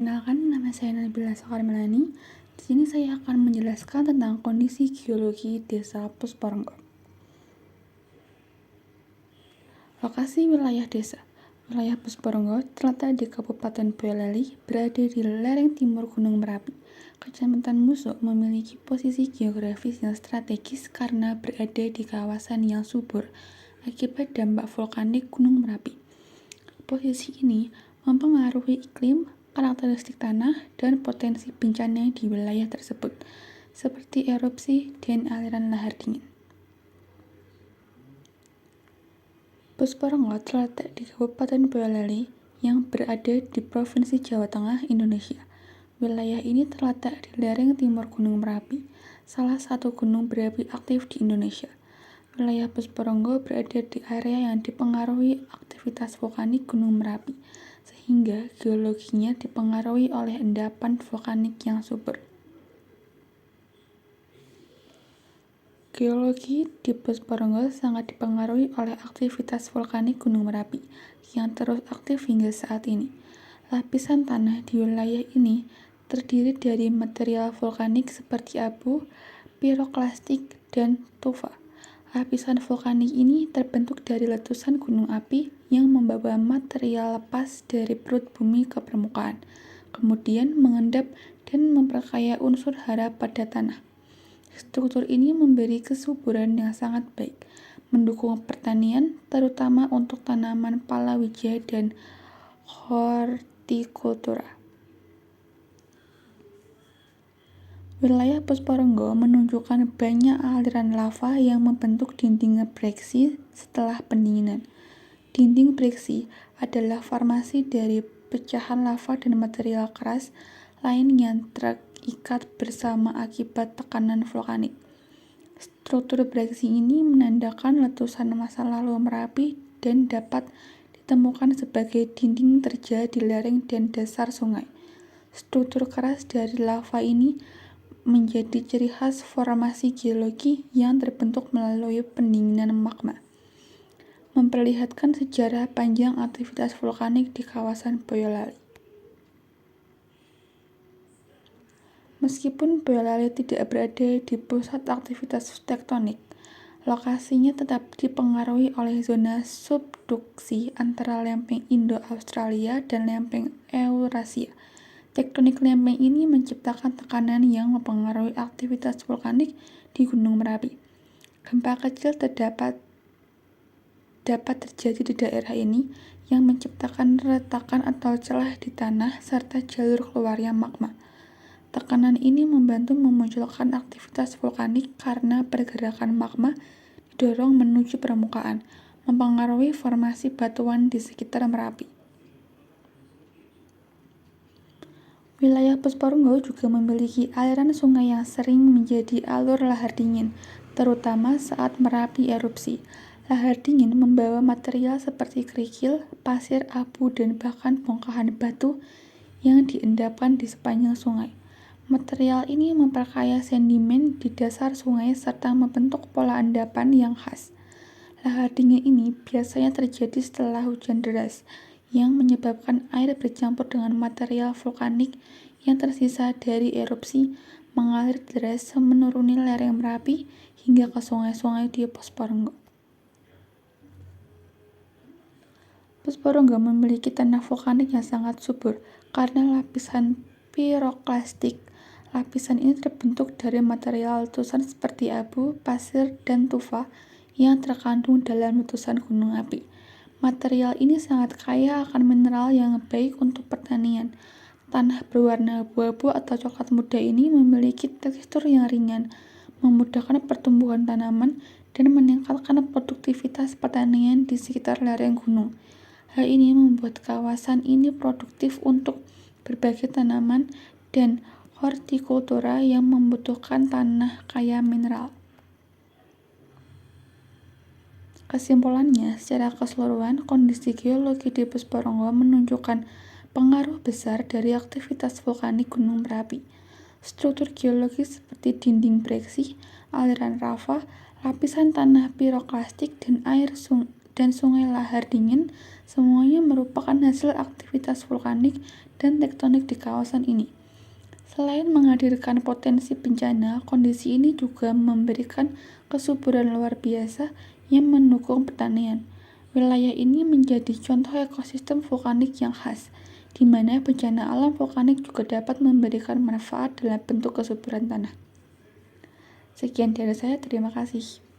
Kenalkan, nama saya Nabila Sokarmelani. Di sini saya akan menjelaskan tentang kondisi geologi Desa Pusporonggo. Lokasi wilayah desa. Wilayah Pusporonggo terletak di Kabupaten Boyolali, berada di lereng timur Gunung Merapi. Kecamatan Muso memiliki posisi geografis yang strategis karena berada di kawasan yang subur akibat dampak vulkanik Gunung Merapi. Posisi ini mempengaruhi iklim, karakteristik tanah, dan potensi bencana di wilayah tersebut, seperti erupsi dan aliran lahar dingin. Pusporonggo terletak di Kabupaten Boyolali yang berada di Provinsi Jawa Tengah, Indonesia. Wilayah ini terletak di lereng timur Gunung Merapi, salah satu gunung berapi aktif di Indonesia. Wilayah Pusporonggo berada di area yang dipengaruhi aktivitas vulkanik Gunung Merapi, sehingga geologinya dipengaruhi oleh endapan vulkanik yang subur. Geologi di Pusporonggo sangat dipengaruhi oleh aktivitas vulkanik Gunung Merapi yang terus aktif hingga saat ini. Lapisan tanah di wilayah ini terdiri dari material vulkanik seperti abu, piroklastik, dan tufa. Lapisan vulkanik ini terbentuk dari letusan gunung api yang membawa material lepas dari perut bumi ke permukaan, kemudian mengendap dan memperkaya unsur hara pada tanah. Struktur ini memberi kesuburan yang sangat baik, mendukung pertanian, terutama untuk tanaman palawija dan hortikultura. Wilayah Pusporonggo menunjukkan banyak aliran lava yang membentuk dinding breksi setelah pendinginan. Dinding breksi adalah formasi dari pecahan lava dan material keras lain yang terikat bersama akibat tekanan vulkanik. Struktur breksi ini menandakan letusan masa lalu Merapi dan dapat ditemukan sebagai dinding terjal di lereng dan dasar sungai. Struktur keras dari lava ini menjadi ciri khas formasi geologi yang terbentuk melalui pendinginan magma, memperlihatkan sejarah panjang aktivitas vulkanik di kawasan Boyolali. Meskipun Boyolali tidak berada di pusat aktivitas tektonik, lokasinya tetap dipengaruhi oleh zona subduksi antara lempeng Indo-Australia dan lempeng Eurasia. Tektonik lempeng ini menciptakan tekanan yang mempengaruhi aktivitas vulkanik di Gunung Merapi. Gempa kecil dapat terjadi di daerah ini yang menciptakan retakan atau celah di tanah serta jalur keluarnya magma. Tekanan ini membantu memunculkan aktivitas vulkanik karena pergerakan magma didorong menuju permukaan, mempengaruhi formasi batuan di sekitar Merapi. Wilayah Pusporonggo juga memiliki aliran sungai yang sering menjadi alur lahar dingin, terutama saat Merapi erupsi. Lahar dingin membawa material seperti kerikil, pasir, abu, dan bahkan bongkahan batu yang diendapkan di sepanjang sungai. Material ini memperkaya sedimen di dasar sungai serta membentuk pola endapan yang khas. Lahar dingin ini biasanya terjadi setelah hujan deras, yang menyebabkan air bercampur dengan material vulkanik yang tersisa dari erupsi mengalir deras menuruni lereng Merapi hingga ke sungai-sungai di Pusporonggo. Pusporonggo memiliki tanah vulkanik yang sangat subur karena lapisan piroklastik. Lapisan ini terbentuk dari material letusan seperti abu, pasir, dan tufa yang terkandung dalam letusan gunung api. Material ini sangat kaya akan mineral yang baik untuk pertanian. Tanah berwarna abu-abu atau coklat muda ini memiliki tekstur yang ringan, memudahkan pertumbuhan tanaman, dan meningkatkan produktivitas pertanian di sekitar lereng gunung. Hal ini membuat kawasan ini produktif untuk berbagai tanaman dan hortikultura yang membutuhkan tanah kaya mineral. Kesimpulannya, secara keseluruhan, kondisi geologi di Pusporonggo menunjukkan pengaruh besar dari aktivitas vulkanik Gunung Merapi. Struktur geologis seperti dinding breksi, aliran lava, lapisan tanah piroklastik, dan dan sungai lahar dingin semuanya merupakan hasil aktivitas vulkanik dan tektonik di kawasan ini. Selain menghadirkan potensi bencana, kondisi ini juga memberikan kesuburan luar biasa yang mendukung pertanian. Wilayah ini menjadi contoh ekosistem vulkanik yang khas, di mana bencana alam vulkanik juga dapat memberikan manfaat dalam bentuk kesuburan tanah. Sekian dari saya, terima kasih.